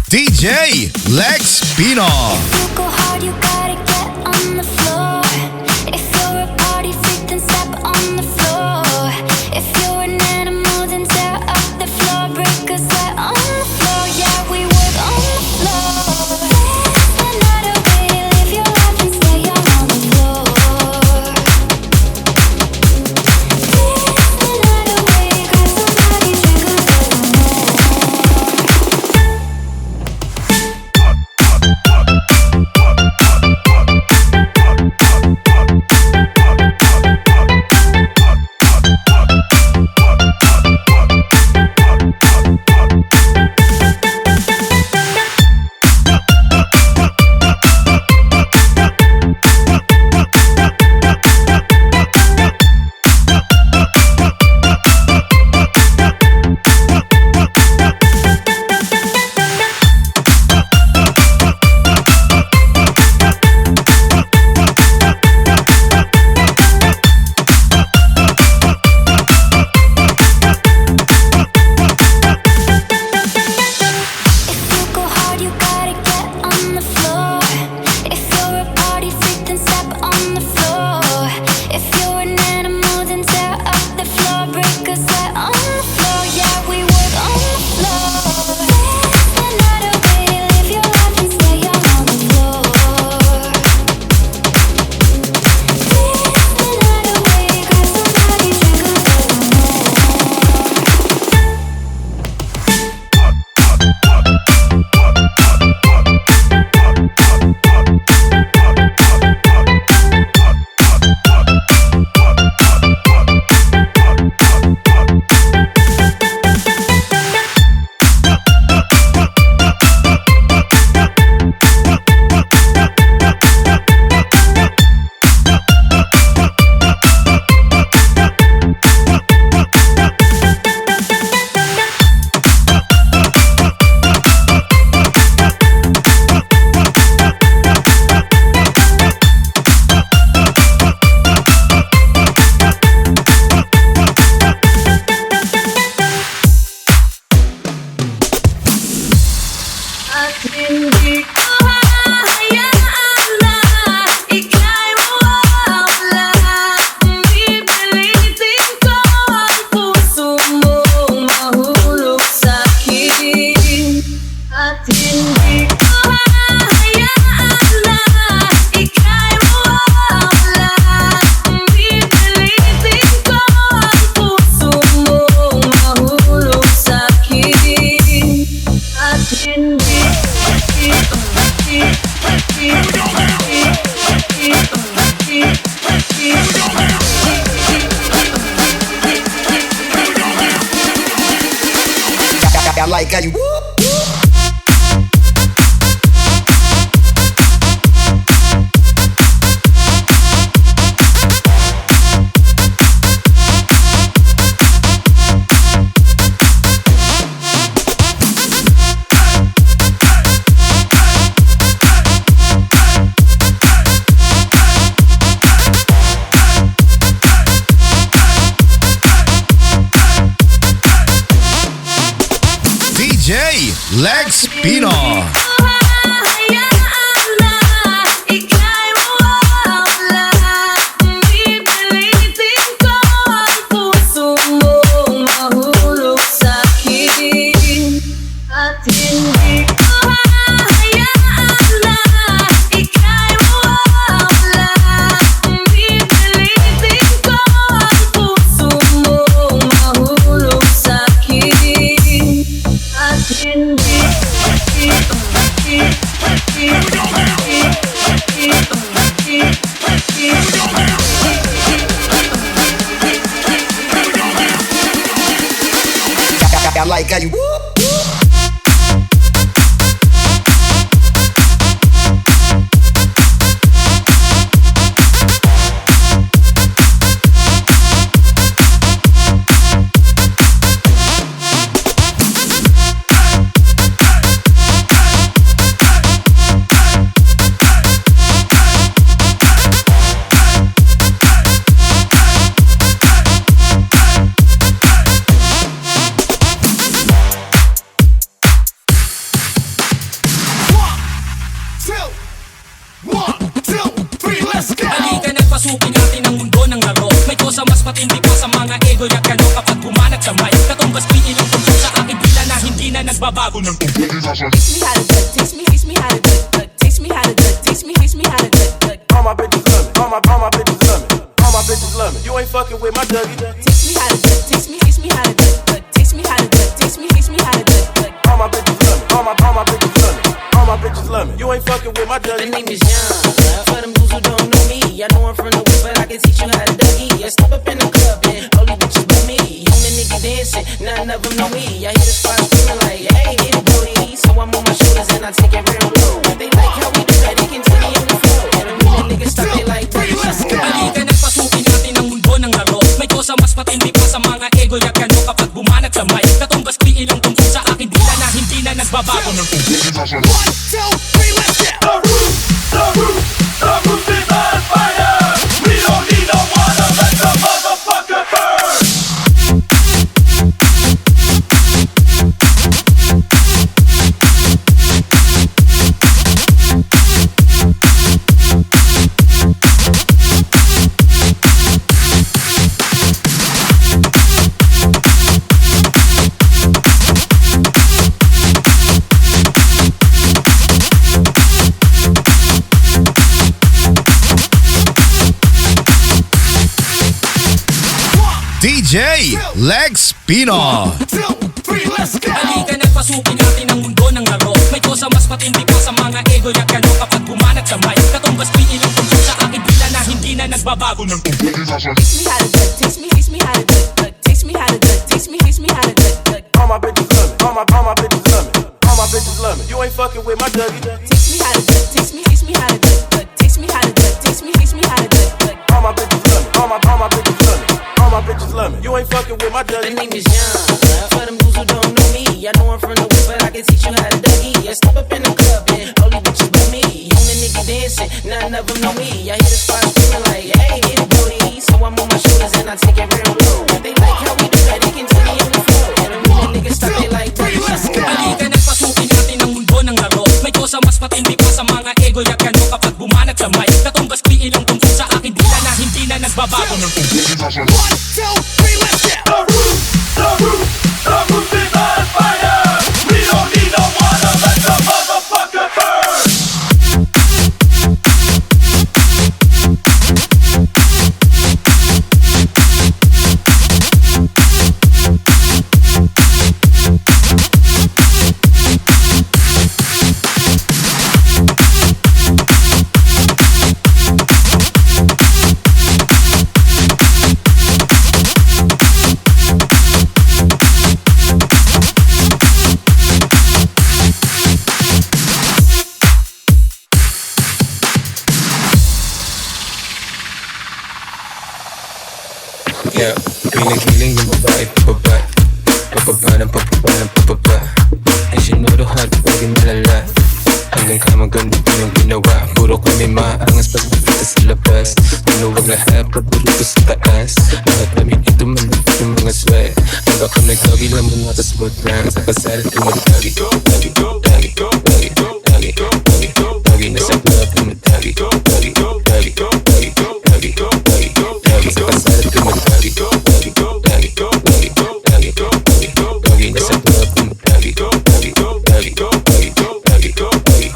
DJ Lex Pino. If you go hard, you gotta get on the floor. If you're a party freak, then step on the floor. If you're an animal, then tear up the floor. Break a sweat on the floor. Yeah, we work on the floor. Dance the night away, live your life and stay on the floor. Dance the night away, grab somebody, drink a little more. I like how you DJ Lex Pino. I like how you Halika na't pasukin natin ang mundo ng laro. May kosa mas matindi pa sa mga ego at kano kapag bumanat sa mic. Katumbas piin ang tungkol sa aking bila na hindi na nagbabago ng Teach me how to do it, teach me how to do it, teach me how to do it, teach me how to do it. All my bitches love me, all my bitches love me, all my bitches love me. You ain't fucking with my Dougie. Teach me how to do it, teach me how to do it, teach me how to do it, teach me how to do it. All my bitches love me, all my bitches love me, all my bitches love me. You ain't fucking with my The Dougie. name is Young. For them dudes who don't know me, I know I'm from the West, but I can teach you how to Dougie. I step up in the club and all these bitches know me. I'm the nigga dancing, none of them know me. I hear the spot screaming like, hey, get it, Brody. So I'm on my shoulders and I take it real low. They like how we do that, they continue on the floor. And the real niggas stop, they like, let's go. halika na't pasukin natin ang mundo ng laro. May kosa mas matindi pa sa mga ego at kano kapag bumanat sa mic. Katumbas piin ang tungkol sa aking bila na hindi na nagbabago ng DJ Legs Pino. halika na't pasukin natin ang mundo ng laro. May kosa mas matindi pa sa mga ego at kano kapag bumanat sa mic. Katumbas piin ang tungkol sa aking bila na hindi na nagbabago ng Teach me how to do it, teach me how to do it, teach me how to do it, teach me how to do it. All my bitches love me, all my bitches love me, all my bitches love me. You ain't fucking with my Dougie. Teach me how to do it, teach me how to do it, teach me how to do it, teach me how to do it. All my bitches love me, all my bitches love me, all my bitches love me. You ain't fucking with my The Dougie. name is Young. For them dudes who don't know me, I know I'm from the West, but I can teach you how to Dougie. I step up in the club and all these bitches know me. I'm the nigga dancing, none of them know me. I hear the spot screaming like, hey, get it, Brody. So I'm on my shoulders and I take it real low. They like how we do that, they continue on the floor. And the real niggas stop, they like, let's go. halika na't pasukin natin ang mundo ng laro. May kosa mas matindi pa sa mga ego at kano kapag bumanat sa mic. Katumbas piin ang tungkol sa aking bila na hindi na nagbabago ng Yeah, feeling yung babae pababa. Pababa ng pababa ng pababa. And she know how to pagin malala. Hanggang ka maganda din yung ginawa. Puro kami maangas pagpapita sa labas. Maluwag lahat, papuruto sa taas. Lahat kami dito malapit yung mga sweat. Hanggang ka nag-doggy lang muna tas smooth lang. Sa kasal tumatagi. Doggy, doggy, doggy, doggy, doggy, doggy. Nasa club tumatagi. Doggy, doggy, doggy, doggy, doggy. Sa kasal tumatagi. Doggy, doggy, doggy, doggy, doggy. Nasa club tumatagi. Doggy, doggy, doggy, doggy, doggy.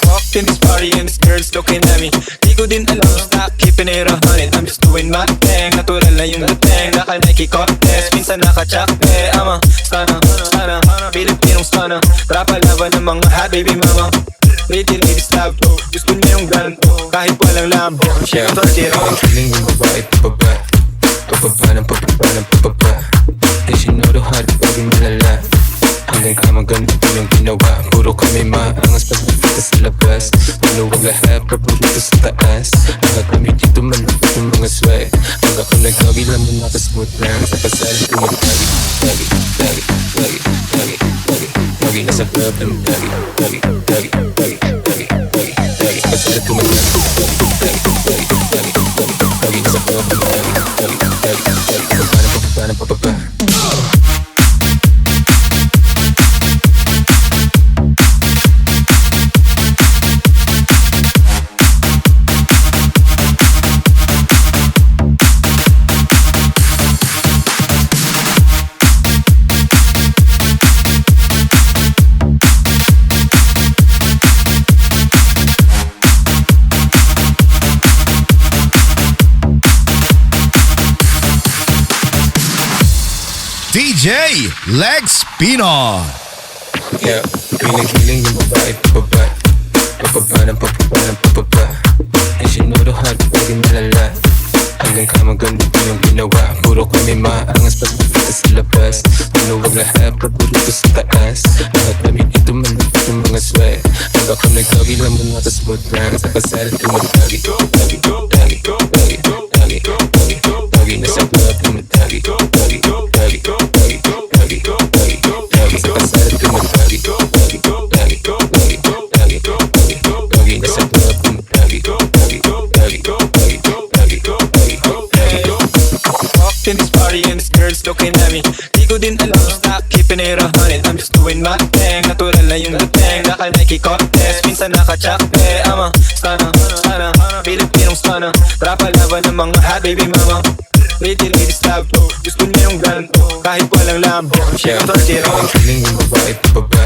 Walked in this party and this girl's looking at me. Di ko din alam, stop keeping it 100. I'm just doing my thing, natural na yung dating. Naka-Nike contest, minsan naka-chakpe. I'm a stunner, Pilipinong stunner. Trapa laban ng mga hot baby mama. Pretty ladies love to, gusto niya yung ganito. Kahit walang lambo, Yeah, tortiro. feeling yung babae pababa. Pababa ng pababa ng pababa. And she know how to pagin malala. Hanggang ka maganda din yung ginawa. Puro kami maangas pagpapita sa labas. Maluwag lahat, papuruto sa taas. Lahat kami dito malapit yung mga sweat. Hanggang ka nag-doggy lang muna ka smooth lang. Sa kasal tumatagi. Doggy, doggy, doggy, doggy, doggy, doggy. Nasa club tumatagi. Doggy, doggy, doggy, doggy, doggy, doggy. Sa kasal tumatagi. Doggy, doggy, doggy, doggy, doggy, doggy. Nasa club tumatagi. Doggy, doggy, doggy. Pababa ng pababa. DJ Legs Pinoy. Yeah, feeling yung babae pababa. Pababa ng pababa ng pababa. And she know the hard pagin malala. Hanggang ka maganda din yung ginawa. Puro kami maangas pagpapita sa labas. Manuwag lahat, paborito sa taas. Lahat kami dito malapit ng mga swag. Hanggang ka nagkagi lang muna sa smooth lang. Sa pasara tumatagi. Tagi, tagi, tagi, tagi, tagi, tagi. Nasa club tumatagi. Tagi, tagi, tagi, tagi, tagi, tagi. Sa pasara tumatagi. Tagi, tagi, tagi, tagi, tagi, tagi. Nasa club tumatagi. Tagi, tagi, tagi, tagi, tagi. Walked in this party and this girl's looking at me. Di ko din alam, stop keeping it 100. I'm just doing my thing, natural na yung dating. Naka-Nike contest, minsan naka-chakte. I'm a stunner, stunner, Pilipinong stunner. Trapa laban ng mga hot baby mama. Pretty ladies love to, gusto niya yung ganito. Kahit walang lambo, siya ang tortiro. Feeling yung babae pababa.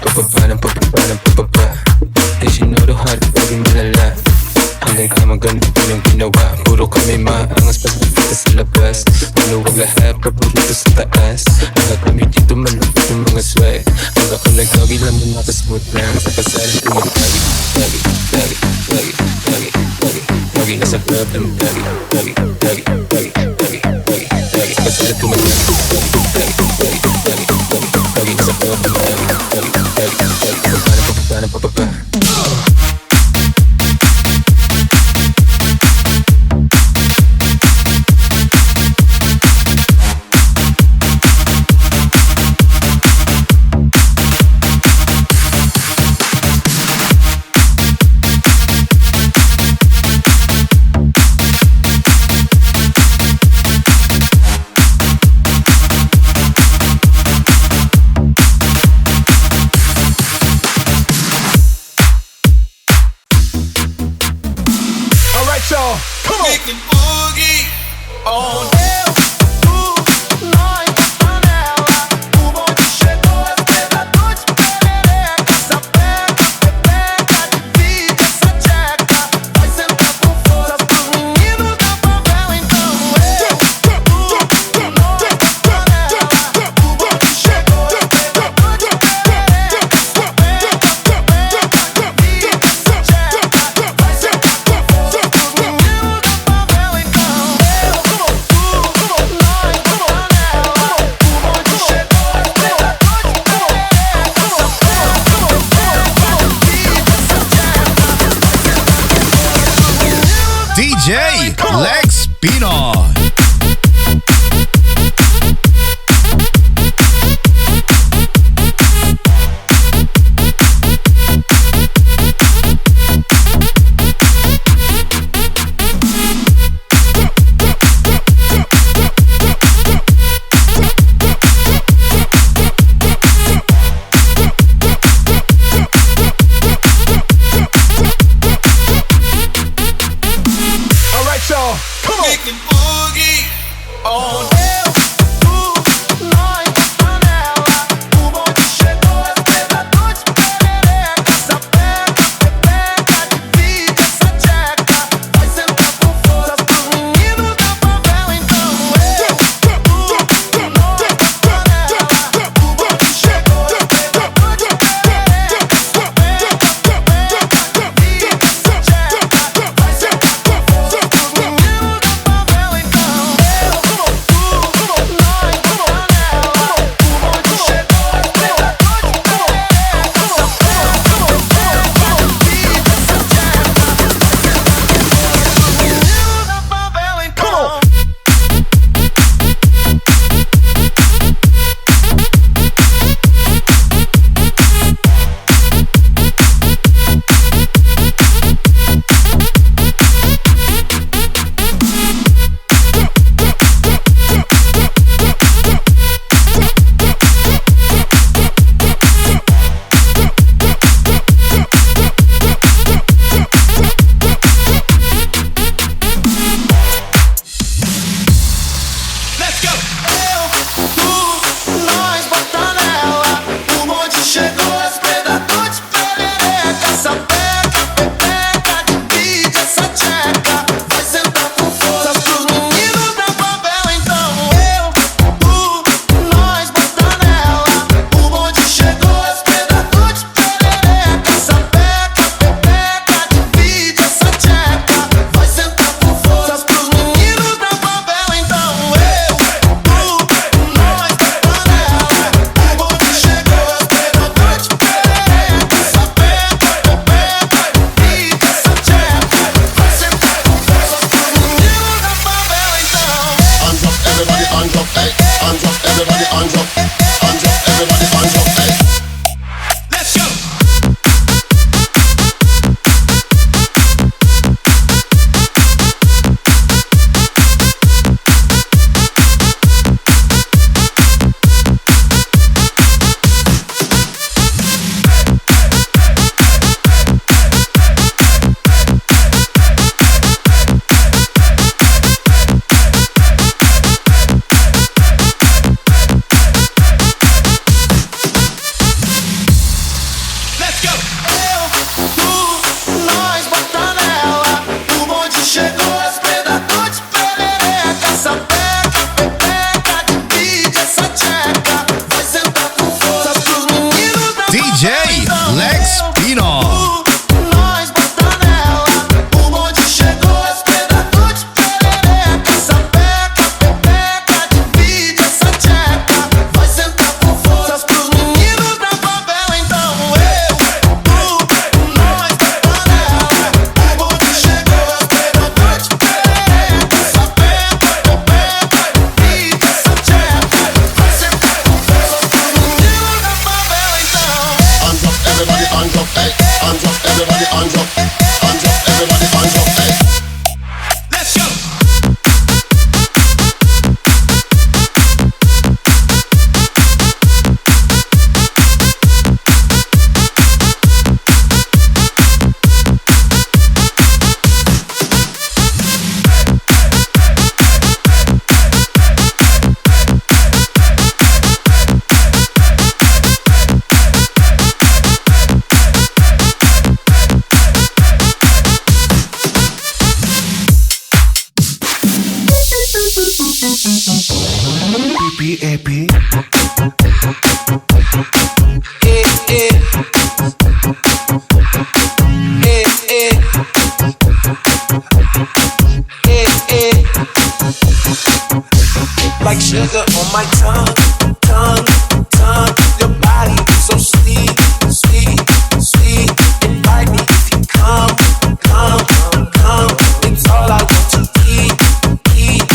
Pababa ng pababa ng pababa. And she know the hard pagin malala. Hanggang ka maganda din yung ginawa. Puro kami maangas pagpapita sa labas. Manuwag lahat, paborito sa taas. Lahat kami dito malapit ng mga swag. Hanggang ka nagkagi lang muna ka smooth lang. Sa pasara tumatagi. Tagi, tagi, tagi, tagi, tagi, tagi. Nasa club tumatagi. Tagi, tagi, tagi, tagi, tagi, tagi. Sa pasara tumatagi. Tagi, tagi, tagi, tagi, tagi. Nasa club tumatagi. Tagi, tagi, tagi. Pababa ng pababa. DJ Legs Pinoy. Alright, y'all, come on. everybody hands up, everybody hands up, hey. Let's go. P.A.P. Like sugar on my tongue, tongue, tongue. Your body is so sweet, sweet, sweet. Invite me if you come, come, come. It's all I want to eat, eat,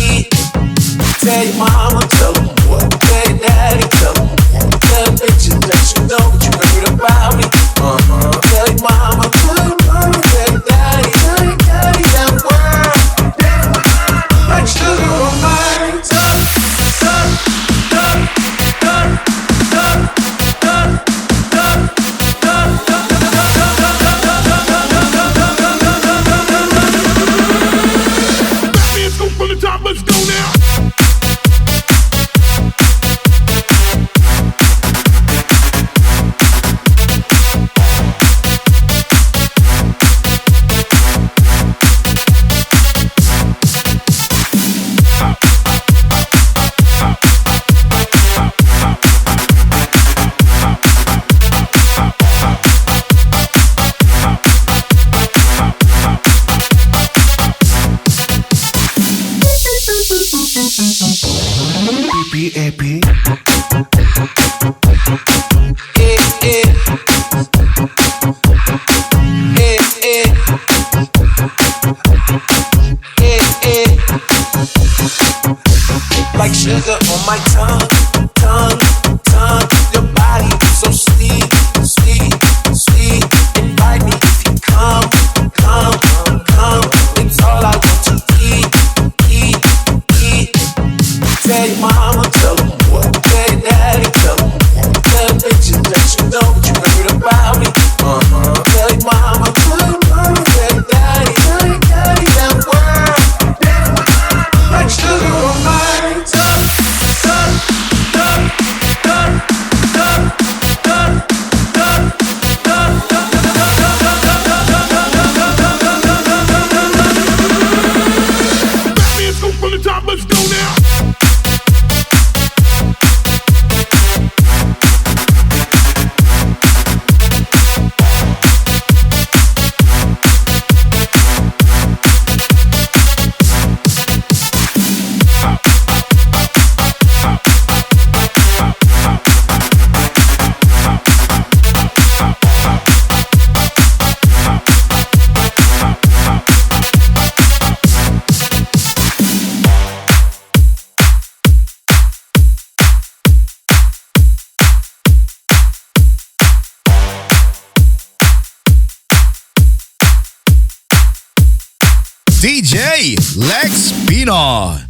eat. Tell your mama, tell them what. Tell your daddy, tell them what. Tell bitches that you know what you heard about me. Tell your mama, tell your mama, tell your daddy that word. Like sugar on my tongue, tongue, tongue, tongue, tongue, tongue, tongue, tongue, Batman's go from the top, let's go now. P.A.P. like sugar on my tongue, tongue, tongue. Your body is so sweet, sweet, sweet. Invite me if you come, come, come. It's all I want to eat, eat, eat. Tell your mama, tell them what. Tell your daddy, tell them what. Tell bitches that you know what you heard about me. Tell your mama, tell your mama, tell your daddy that word. Like sugar on my tongue, tongue, tongue, tongue, tongue, tongue, tongue, tongue, Batman's go from the top, let's go now. DJ Lex Pinoy.